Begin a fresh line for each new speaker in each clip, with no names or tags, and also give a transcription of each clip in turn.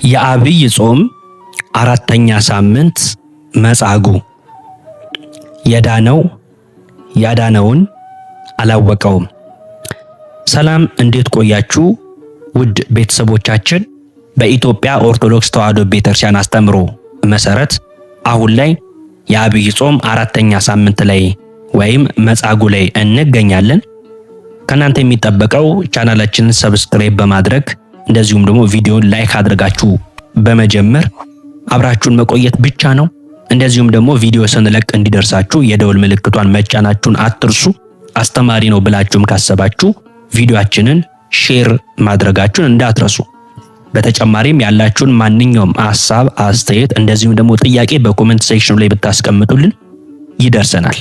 የአብይ ጾም አራተኛ ሳምንት መጻጉዕ። የዳነው ያዳነውን አላወቀውም። ሰላም፣ እንዴት ቆያችሁ? ውድ ቤተሰቦቻችን፣ በኢትዮጵያ ኦርቶዶክስ ተዋሕዶ ቤተክርስቲያን አስተምሮ መሰረት አሁን ላይ የአብይ ጾም አራተኛ ሳምንት ላይ ወይም መጻጉዕ ላይ እንገኛለን። ከናንተ የሚጠበቀው ቻናላችንን ሰብስክራይብ በማድረግ እንደዚሁም ደግሞ ቪዲዮን ላይክ አድርጋችሁ በመጀመር አብራችሁን መቆየት ብቻ ነው። እንደዚሁም ደግሞ ቪዲዮ ስንለቅ እንዲደርሳችሁ የደወል ምልክቷን መጫናችሁን አትርሱ። አስተማሪ ነው ብላችሁም ካሰባችሁ ቪዲዮአችንን ሼር ማድረጋችሁን እንዳትረሱ። በተጨማሪም ያላችሁን ማንኛውም ሐሳብ፣ አስተያየት እንደዚሁም ደግሞ ጥያቄ በኮሜንት ሴክሽኑ ላይ ብታስቀምጡልን ይደርሰናል።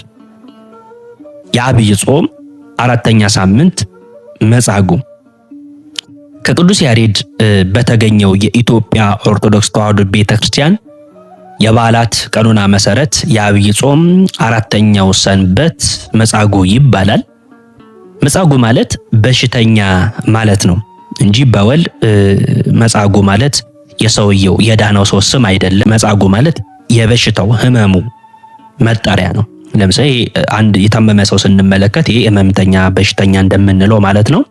የአብይ ጾም አራተኛ ሳምንት መጻጉዕ ከቅዱስ ያሬድ በተገኘው የኢትዮጵያ ኦርቶዶክስ ተዋሕዶ ቤተክርስቲያን የበዓላት ቀኖና መሰረት የአብይ ጾም አራተኛው ሰንበት መጻጉዕ ይባላል። መጻጉዕ ማለት በሽተኛ ማለት ነው እንጂ በወል መጻጉዕ ማለት የሰውየው የዳነው ሰው ስም አይደለም። መጻጉዕ ማለት የበሽታው ህመሙ መጠሪያ ነው። ለምሳሌ አንድ የታመመ ሰው ስንመለከት ይሄ ህመምተኛ፣ በሽተኛ እንደምንለው ማለት ነው።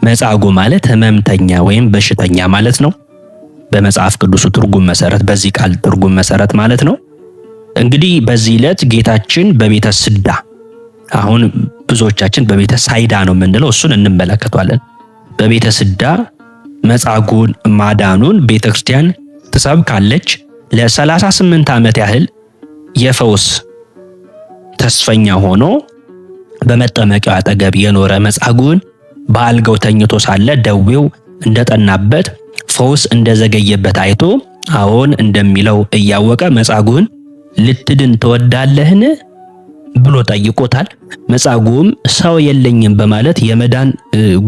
መጻጉዕ ማለት ህመምተኛ ወይም በሽተኛ ማለት ነው። በመጽሐፍ ቅዱሱ ትርጉም መሰረት፣ በዚህ ቃል ትርጉም መሰረት ማለት ነው። እንግዲህ በዚህ ዕለት ጌታችን በቤተ ስዳ፣ አሁን ብዙዎቻችን በቤተ ሳይዳ ነው የምንለው፣ እሱን እንመለከቷለን። በቤተ ስዳ መጻጉዕን ማዳኑን ቤተክርስቲያን ትሰብካለች። ለ38 ዓመት ያህል የፈውስ ተስፈኛ ሆኖ በመጠመቂያው አጠገብ የኖረ መጻጉዕን በአልጋው ተኝቶ ሳለ ደዌው እንደጠናበት ፈውስ እንደዘገየበት አይቶ አዎን እንደሚለው እያወቀ መጻጉዕን ልትድን ትወዳለህን ብሎ ጠይቆታል። መጻጉዕም ሰው የለኝም በማለት የመዳን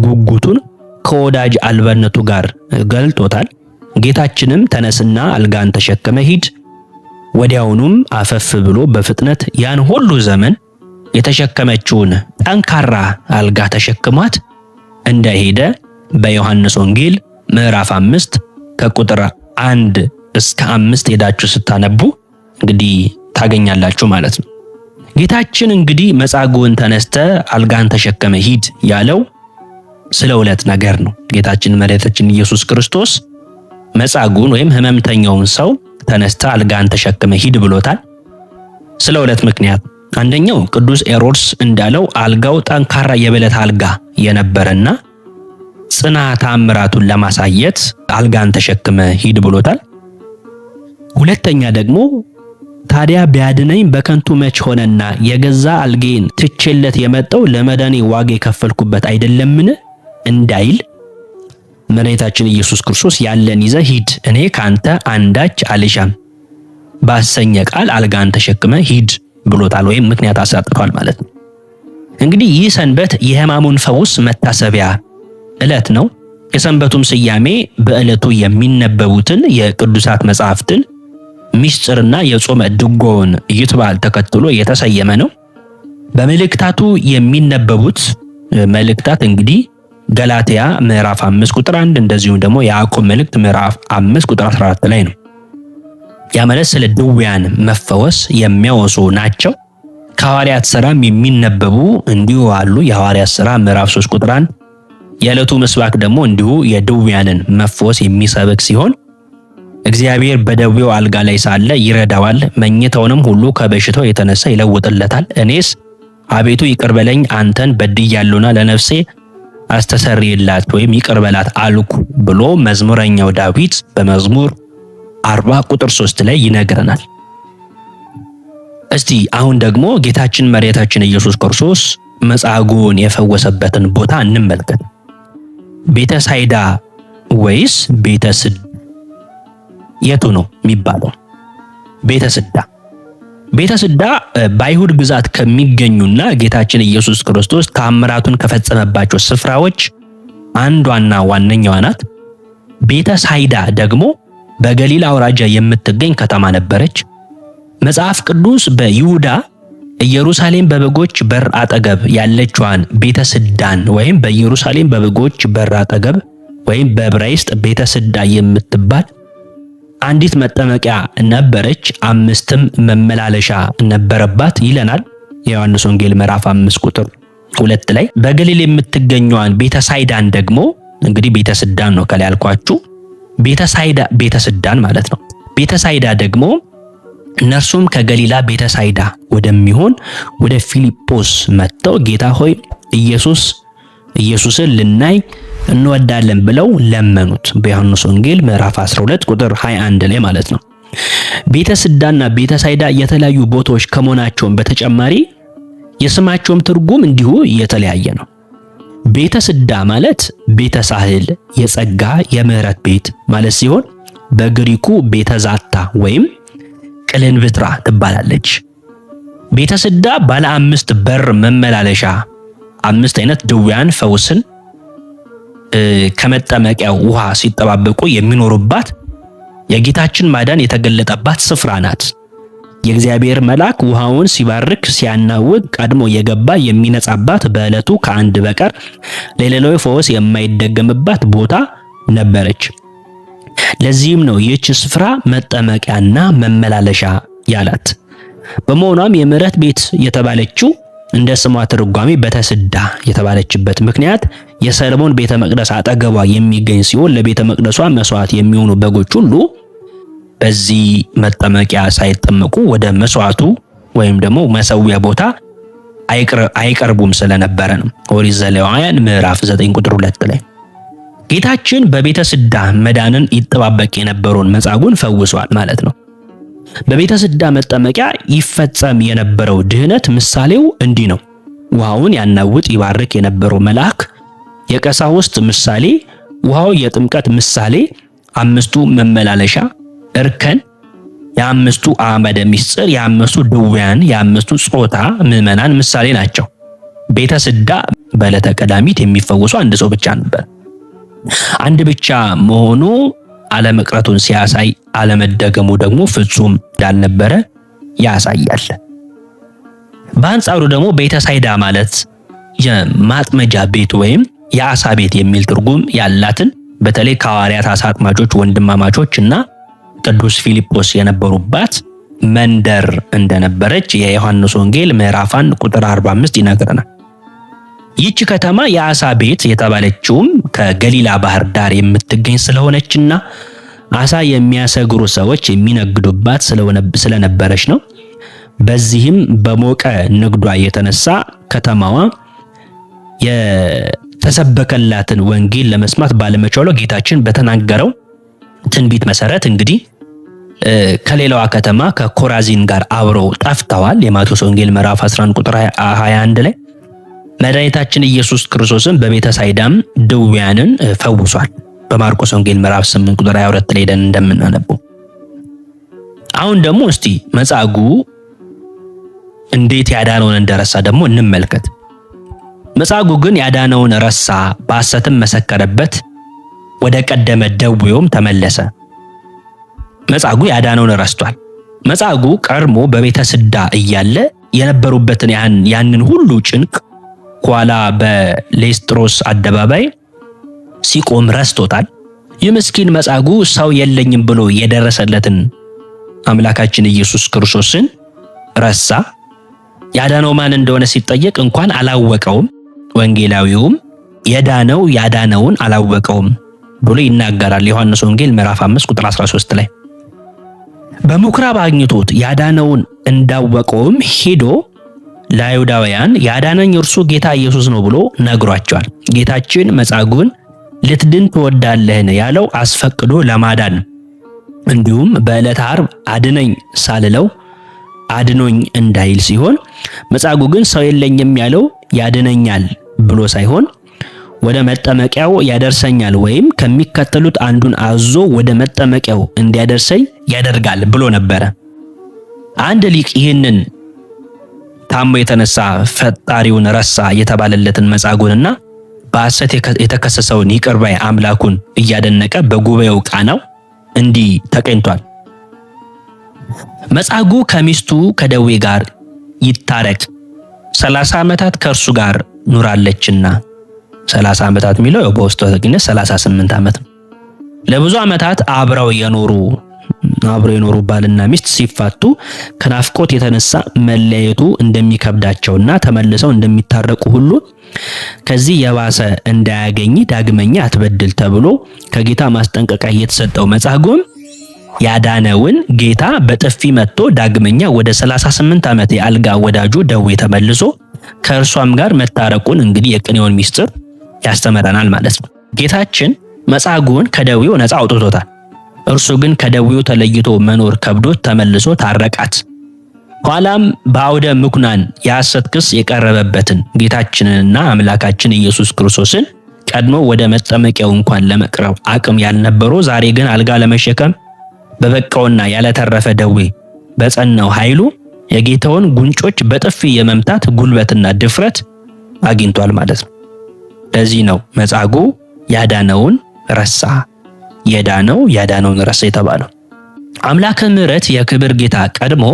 ጉጉቱን ከወዳጅ አልባነቱ ጋር ገልጦታል። ጌታችንም ተነስና አልጋን ተሸክመ ሂድ፣ ወዲያውኑም አፈፍ ብሎ በፍጥነት ያን ሁሉ ዘመን የተሸከመችውን ጠንካራ አልጋ ተሸክሟት እንደሄደ በዮሐንስ ወንጌል ምዕራፍ 5 ከቁጥር 1 እስከ 5 ሄዳችሁ ስታነቡ እንግዲህ ታገኛላችሁ ማለት ነው። ጌታችን እንግዲህ መጻጉዕን ተነስተ አልጋን ተሸከመ ሂድ ያለው ስለ ሁለት ነገር ነው። ጌታችን መድኃኒታችን ኢየሱስ ክርስቶስ መጻጉዕን ወይም ህመምተኛውን ሰው ተነስተ አልጋን ተሸክመ ሂድ ብሎታል ስለ ሁለት ምክንያት። አንደኛው ቅዱስ ኤሮድስ እንዳለው አልጋው ጠንካራ የብረት አልጋ የነበረና ጽና ተአምራቱን ለማሳየት አልጋን ተሸክመ ሂድ ብሎታል። ሁለተኛ ደግሞ ታዲያ ቢያድነኝ በከንቱ መች ሆነና የገዛ አልጌን ትቼለት የመጣው ለመዳኔ ዋጋ የከፈልኩበት አይደለምን እንዳይል መድኃኒታችን ኢየሱስ ክርስቶስ ያለን ይዘህ ሂድ፣ እኔ ካንተ አንዳች አልሻም ባሰኘ ቃል አልጋን ተሸክመ ሂድ ብሎታል፣ ወይም ምክንያት አሳጥቷል ማለት ነው። እንግዲህ ይህ ሰንበት የሕማሙን ፈውስ መታሰቢያ ዕለት ነው። የሰንበቱም ስያሜ በዕለቱ የሚነበቡትን የቅዱሳት መጻሕፍትን ምስጢርና የጾመ ድጓውን ይትባል ተከትሎ የተሰየመ ነው። በመልእክታቱ የሚነበቡት መልእክታት እንግዲህ ገላትያ ምዕራፍ 5 ቁጥር 1 እንደዚሁም ደግሞ ያዕቆብ መልእክት ምዕራፍ 5 ቁጥር 14 ላይ ነው። ያ ማለት ስለ ድውያን መፈወስ የሚያወሱ ናቸው። ከሐዋርያት ሥራም የሚነበቡ እንዲሁ አሉ። የሐዋርያት ሥራ ምዕራፍ 3 ቁጥር 1። የዕለቱ ምስባክ ደግሞ እንዲሁ የድውያንን መፈወስ የሚሰብክ ሲሆን እግዚአብሔር በደዌው አልጋ ላይ ሳለ ይረዳዋል፣ መኝታውንም ሁሉ ከበሽታው የተነሳ ይለውጥለታል። እኔስ አቤቱ ይቅር በለኝ አንተን በድያለሁና ለነፍሴ አስተሰርይላት ወይም ይቅር በላት አልኩ ብሎ መዝሙረኛው ዳዊት በመዝሙር 40 ቁጥር 3 ላይ ይነግረናል። እስቲ አሁን ደግሞ ጌታችን መድኃኒታችን ኢየሱስ ክርስቶስ መጻጉዕን የፈወሰበትን ቦታ እንመልከት። ቤተ ሳይዳ ወይስ ቤተ ስዳ? የቱ ነው የሚባለው? ቤተ ስዳ። ቤተ ስዳ በአይሁድ ግዛት ከሚገኙና ጌታችን ኢየሱስ ክርስቶስ ተአምራቱን ከፈጸመባቸው ስፍራዎች አንዷና ዋነኛዋ ናት። ቤተ ሳይዳ ደግሞ በገሊላ አውራጃ የምትገኝ ከተማ ነበረች። መጽሐፍ ቅዱስ በይሁዳ ኢየሩሳሌም በበጎች በር አጠገብ ያለችዋን ቤተ ስዳን ወይም በኢየሩሳሌም በበጎች በር አጠገብ ወይም በዕብራይስጥ ቤተ ስዳ የምትባል አንዲት መጠመቂያ ነበረች፣ 5ም መመላለሻ ነበረባት ይለናል የዮሐንስ ወንጌል ምዕራፍ 5 ቁጥር 2 ላይ። በገሊል የምትገኘዋን ቤተሳይዳን ደግሞ እንግዲህ ቤተስዳን ነው ከላይ ያልኳችሁ፣ ቤተስዳን ማለት ነው። ቤተሳይዳ ደግሞ እነርሱም ከገሊላ ቤተሳይዳ ወደሚሆን ወደ ፊልጶስ መጥተው ጌታ ሆይ ኢየሱስን ልናይ እንወዳለን ብለው ለመኑት። በዮሐንስ ወንጌል ምዕራፍ 12 ቁጥር 21 ላይ ማለት ነው። ቤተስዳና ቤተሳይዳ የተለያዩ ቦታዎች ከመሆናቸውም በተጨማሪ የስማቸውም ትርጉም እንዲሁ የተለያየ ነው። ቤተስዳ ማለት ቤተ ሳህል፣ የጸጋ የምህረት ቤት ማለት ሲሆን በግሪኩ ቤተዛታ ወይም ቅልንብትራ ትባላለች። ቤተስዳ ባለ 5 በር መመላለሻ፣ 5 አይነት ድውያን ፈውስን ከመጠመቂያው ውሃ ሲጠባበቁ የሚኖሩባት የጌታችን ማዳን የተገለጠባት ስፍራ ናት። የእግዚአብሔር መልአክ ውሃውን ሲባርክ ሲያናውጥ ቀድሞ የገባ የሚነጻባት፣ በዕለቱ ከአንድ በቀር ለሌላው ፈውስ የማይደገምባት ቦታ ነበረች። ለዚህም ነው ይህች ስፍራ መጠመቂያና መመላለሻ ያላት። በመሆኗም የምህረት ቤት የተባለችው እንደ ስሟ ትርጓሜ ቤተስዳ የተባለችበት ምክንያት የሰለሞን ቤተ መቅደስ አጠገቧ የሚገኝ ሲሆን ለቤተ መቅደሷ መስዋዕት የሚሆኑ በጎች ሁሉ በዚህ መጠመቂያ ሳይጠመቁ ወደ መስዋዕቱ ወይም ደግሞ መሰዊያ ቦታ አይቀርቡም ስለነበረ ነው። ኦሪት ዘሌዋውያን ምዕራፍ 9 ቁጥር 2 ላይ ጌታችን በቤተስዳ መዳንን ይጠባበቅ የነበረውን መጻጉዕን ፈውሷል ማለት ነው። በቤተስዳ መጠመቂያ ይፈጸም የነበረው ድህነት ምሳሌው እንዲህ ነው። ውሃውን ያናውጥ ይባርክ የነበረው መልአክ የቀሳውስት ምሳሌ፣ ውሃው የጥምቀት ምሳሌ፣ 5ቱ መመላለሻ እርከን፣ የ5ቱ አዕማደ ምስጢር፣ የ5ቱ ድውያን፣ የ5ቱ ጾታ ምዕመናን ምሳሌ ናቸው። ቤተስዳ በዕለተ ቀዳሚት የሚፈወሱ አንድ ሰው ብቻ ነበር። አንድ ብቻ መሆኑ አለመቅረቱን ሲያሳይ አለመደገሙ ደግሞ ፍጹም እንዳልነበረ ያሳያል። በአንጻሩ ደግሞ ቤተሳይዳ ማለት የማጥመጃ ቤት ወይም የአሳ ቤት የሚል ትርጉም ያላትን በተለይ ከሐዋርያት አሳ አጥማጆች ወንድማማቾች እና ቅዱስ ፊልጶስ የነበሩባት መንደር እንደነበረች የዮሐንስ ወንጌል ምዕራፍ 1 ቁጥር 45 ይነግረናል። ይህች ከተማ የአሳ ቤት የተባለችውም ከገሊላ ባህር ዳር የምትገኝ ስለሆነችና አሳ የሚያሰግሩ ሰዎች የሚነግዱባት ስለነበረች ነው። በዚህም በሞቀ ንግዷ የተነሳ ከተማዋ የተሰበከላትን ወንጌል ለመስማት ባለመቻሏ ጌታችን በተናገረው ትንቢት መሰረት እንግዲህ ከሌላዋ ከተማ ከኮራዚን ጋር አብረው ጠፍተዋል። የማቴዎስ ወንጌል ምዕራፍ 11 ቁጥር 21 ላይ መድኃኒታችን ኢየሱስ ክርስቶስን በቤተሳይዳም ድውያንን ፈውሷል። በማርቆስ ወንጌል ምዕራፍ 8 ቁጥር 22 ላይ ደን እንደምናነበው። አሁን ደግሞ እስቲ መጻጉዕ እንዴት ያዳነውን እንደረሳ ደግሞ እንመልከት። መጻጉዕ ግን ያዳነውን ረሳ፣ በሐሰትም መሰከረበት፣ ወደ ቀደመ ደዌውም ተመለሰ። መጻጉዕ ያዳነውን ረስቷል። መጻጉዕ ቀድሞ በቤተስዳ እያለ የነበሩበትን ያንን ሁሉ ጭንቅ ኋላ በሌስጥሮስ አደባባይ ሲቆም ረስቶታል። ይህ ምስኪን መጻጉዕ ሰው የለኝም ብሎ የደረሰለትን አምላካችን ኢየሱስ ክርስቶስን ረሳ። ያዳነው ማን እንደሆነ ሲጠየቅ እንኳን አላወቀውም። ወንጌላዊውም የዳነው ያዳነውን አላወቀውም ብሎ ይናገራል። ዮሐንስ ወንጌል ምዕራፍ 5 ቁጥር 13 ላይ በምኩራብ አግኝቶት ያዳነውን እንዳወቀውም ሄዶ ለአይሁዳውያን ያዳነኝ እርሱ ጌታ ኢየሱስ ነው ብሎ ነግሯቸዋል። ጌታችን መጻጉዕን ልትድን ትወዳለህን ያለው አስፈቅዶ ለማዳን እንዲሁም በዕለተ ዓርብ አድነኝ ሳልለው አድኖኝ እንዳይል ሲሆን፣ መጻጉዕ ግን ሰው የለኝም ያለው ያድነኛል ብሎ ሳይሆን ወደ መጠመቂያው ያደርሰኛል ወይም ከሚከተሉት አንዱን አዞ ወደ መጠመቂያው እንዲያደርሰኝ ያደርጋል ብሎ ነበረ። አንድ ሊቅ ይህንን ታሞ የተነሳ ፈጣሪውን ረሳ የተባለለትን መጻጉዕንና በሐሰት የተከሰሰውን ይቅር ባይ አምላኩን እያደነቀ በጉባኤው ቃናው እንዲህ ተቀኝቷል። መጻጉዕ ከሚስቱ ከደዌ ጋር ይታረቅ 30 ዓመታት ከእርሱ ጋር ኑራለችና 30 ዓመታት የሚለው በውስጡ ተገኘ 38 ዓመት ነው። ለብዙ ዓመታት አብረው የኖሩ አብረው የኖሩ ባልና ሚስት ሲፋቱ ከናፍቆት የተነሳ መለያየቱ እንደሚከብዳቸውና ተመልሰው እንደሚታረቁ ሁሉ ከዚህ የባሰ እንዳያገኝ ዳግመኛ አትበድል ተብሎ ከጌታ ማስጠንቀቂያ የተሰጠው መጻጉዕም ያዳነውን ጌታ በጥፊ መጥቶ ዳግመኛ ወደ 38 ዓመት የአልጋ ወዳጁ ደዌ ተመልሶ ከእርሷም ጋር መታረቁን እንግዲህ የቅኔውን ሚስጥር ያስተምረናል ማለት ነው። ጌታችን መጻጉዕን ከደዌው ነፃ አውጥቶታል። እርሱ ግን ከደዌው ተለይቶ መኖር ከብዶት ተመልሶ ታረቃት። ኋላም በአውደ ምኩናን የሐሰት ክስ የቀረበበትን ጌታችንንና አምላካችን ኢየሱስ ክርስቶስን ቀድሞ ወደ መጠመቂያው እንኳን ለመቅረብ አቅም ያልነበረው ዛሬ ግን አልጋ ለመሸከም በበቃውና ያለተረፈ ደዌ በጸናው ኃይሉ የጌታውን ጉንጮች በጥፊ የመምታት ጉልበትና ድፍረት አግኝቷል ማለት ነው። ለዚህ ነው መጻጉዕ ያዳነውን ረሳ፣ ያዳነውን ረሳ የተባለው። አምላከ ምሕረት የክብር ጌታ ቀድሞ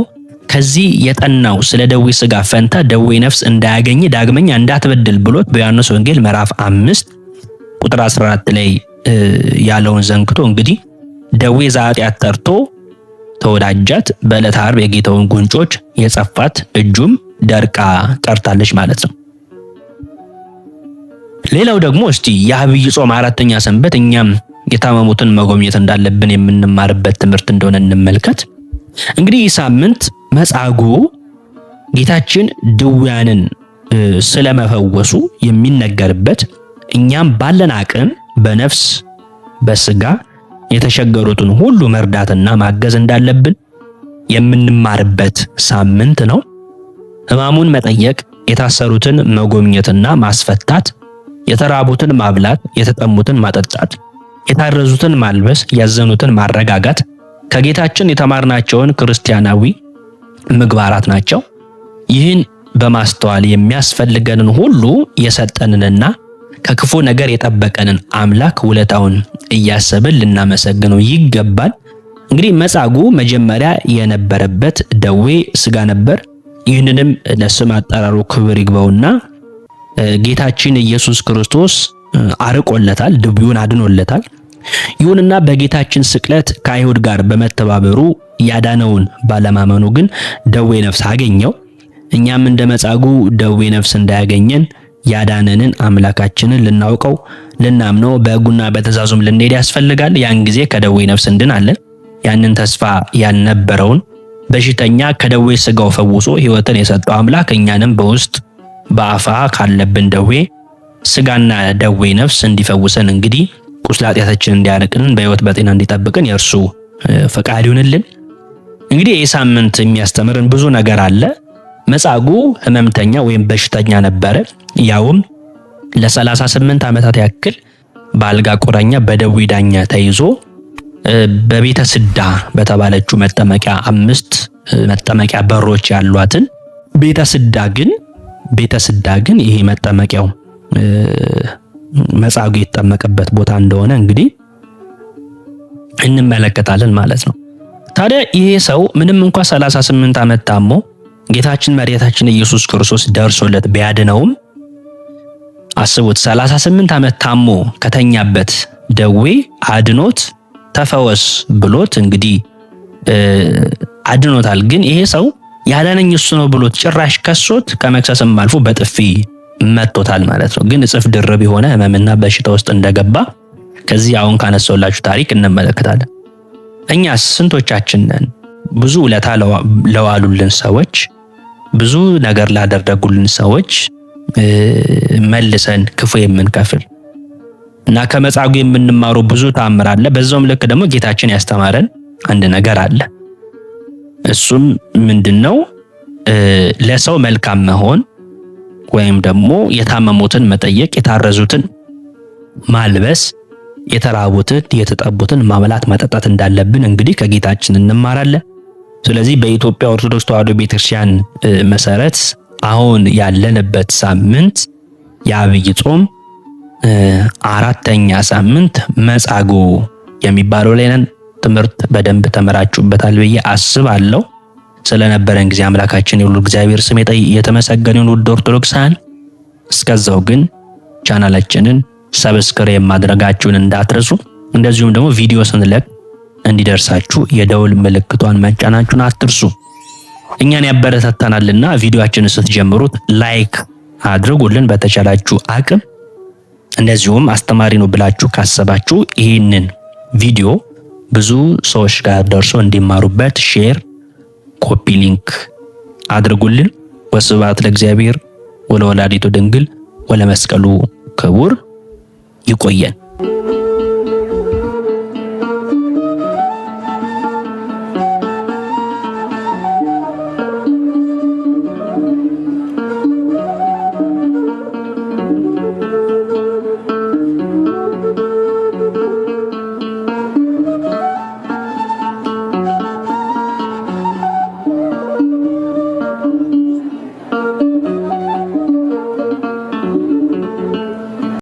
ከዚህ የጠናው ስለ ደዌ ሥጋ ፈንታ ደዌ ነፍስ እንዳያገኝ ዳግመኛ እንዳትበድል ብሎት በዮሐንስ ወንጌል ምዕራፍ 5 ቁጥር 14 ላይ ያለውን ዘንግቶ እንግዲህ ደዌ ዘኃጢአት ጠርቶ ተወዳጃት። በዕለተ ዓርብ የጌታውን ጉንጮች የጸፋት እጁም ደርቃ ቀርታለች ማለት ነው። ሌላው ደግሞ እስቲ የዐቢይ ጾም አራተኛ ሰንበት እኛም የታመሙትን መጎብኘት እንዳለብን የምንማርበት ትምህርት እንደሆነ እንመልከት። እንግዲህ ይህ ሳምንት መጻጉዕ ጌታችን ድውያንን ስለመፈወሱ የሚነገርበት፣ እኛም ባለን አቅም በነፍስ በስጋ የተቸገሩትን ሁሉ መርዳትና ማገዝ እንዳለብን የምንማርበት ሳምንት ነው። ሕማሙን መጠየቅ፣ የታሰሩትን መጎብኘትና ማስፈታት፣ የተራቡትን ማብላት፣ የተጠሙትን ማጠጣት፣ የታረዙትን ማልበስ፣ ያዘኑትን ማረጋጋት ከጌታችን የተማርናቸውን ክርስቲያናዊ ምግባራት ናቸው። ይህን በማስተዋል የሚያስፈልገንን ሁሉ የሰጠንንና ከክፉ ነገር የጠበቀንን አምላክ ውለታውን እያሰብን ልናመሰግነው ይገባል። እንግዲህ መጻጉዕ መጀመሪያ የነበረበት ደዌ ሥጋ ነበር። ይህንንም ለስም አጠራሩ ክብር ይግባውና ጌታችን ኢየሱስ ክርስቶስ አርቆለታል፣ ድውዩን አድኖለታል። ይሁንና በጌታችን ስቅለት ከአይሁድ ጋር በመተባበሩ ያዳነውን ባለማመኑ ግን ደዌ ነፍስ አገኘው። እኛም እንደ መጻጉዕ ደዌ ነፍስ እንዳያገኘን ያዳነንን አምላካችንን ልናውቀው፣ ልናምነው፣ በሕጉና በትእዛዙም ልንሄድ ያስፈልጋል። ያን ጊዜ ከደዌ ነፍስ እንድናለን። ያንን ተስፋ ያልነበረውን በሽተኛ ከደዌ ሥጋው ፈውሶ ሕይወትን የሰጠው አምላክ እኛንም በውስጥ በአፋ ካለብን ደዌ ሥጋና ደዌ ነፍስ እንዲፈውሰን እንግዲህ ቁስለ ኃጢአታችንን እንዲያርቅልን በሕይወት በጤና እንዲጠብቅን የእርሱ ፈቃድ ይሁንልን። እንግዲህ ይህ ሳምንት የሚያስተምርን ብዙ ነገር አለ። መጻጉዕ ሕመምተኛ ወይም በሽተኛ ነበረ። ያውም ለ38 ዓመታት ያክል በአልጋ ቁራኛ በደዌ ዳኛ ተይዞ በቤተ ስዳ በተባለችው መጠመቂያ 5 መጠመቂያ በሮች ያሏትን ቤተ ስዳ ግን ይሄ መጠመቂያው መጻጉዕ የተጠመቀበት ቦታ እንደሆነ እንግዲህ እንመለከታለን ማለት ነው። ታዲያ ይሄ ሰው ምንም እንኳን 38 ዓመት ታሞ ጌታችን መድኃኒታችን ኢየሱስ ክርስቶስ ደርሶለት ቢያድነውም አስቡት 38 ዓመት ታሞ ከተኛበት ደዌ አድኖት ተፈወስ ብሎት እንግዲህ አድኖታል። ግን ይሄ ሰው ያዳነኝ እሱ ነው ብሎት ጭራሽ ከሶት ከመክሰስም አልፎ በጥፊ መጥቶታል ማለት ነው። ግን እጥፍ ድርብ የሆነ ሕመምና በሽታ ውስጥ እንደገባ ከዚህ አሁን ካነሳውላችሁ ታሪክ እንመለከታለን። እኛስ ስንቶቻችን ነን ብዙ ውለታ ለዋሉልን ሰዎች፣ ብዙ ነገር ላደረጉልን ሰዎች መልሰን ክፉ የምንከፍል እና ከመጻጉዕ የምንማረው ብዙ ተአምር አለ። በዛውም ልክ ደግሞ ጌታችን ያስተማረን አንድ ነገር አለ። እሱም ምንድነው? ለሰው መልካም መሆን ወይም ደግሞ የታመሙትን መጠየቅ፣ የታረዙትን ማልበስ፣ የተራቡትን የተጠቡትን ማብላት ማጠጣት እንዳለብን እንግዲህ ከጌታችን እንማራለን። ስለዚህ በኢትዮጵያ ኦርቶዶክስ ተዋሕዶ ቤተክርስቲያን መሰረት አሁን ያለንበት ሳምንት የዐቢይ ጾም አራተኛ ሳምንት መጻጉዕ የሚባለው ላይ ነን። ትምህርት በደንብ ተመራችሁበታል ብዬ አስባለሁ። ስለነበረን ጊዜ አምላካችን የሁሉ እግዚአብሔር ስም የተመሰገነ ይሁን። ውድ ኦርቶዶክሳውያን፣ እስከዛው ግን ቻናላችንን ሰብስክራይብ ማድረጋችሁን እንዳትረሱ። እንደዚሁም ደግሞ ቪዲዮ ስንለቅ እንዲደርሳችሁ የደውል ምልክቷን መጫናችሁን አትርሱ። እኛን ያበረታታናልና ቪዲዮአችንን ስትጀምሩት ላይክ አድርጉልን በተቻላችሁ አቅም። እንደዚሁም አስተማሪ ነው ብላችሁ ካሰባችሁ ይህንን ቪዲዮ ብዙ ሰዎች ጋር ደርሶ እንዲማሩበት ሼር፣ ኮፒ ሊንክ አድርጉልን። ወስብሐት ለእግዚአብሔር ወለወላዲቱ ድንግል ወለመስቀሉ ክቡር። ይቆየን።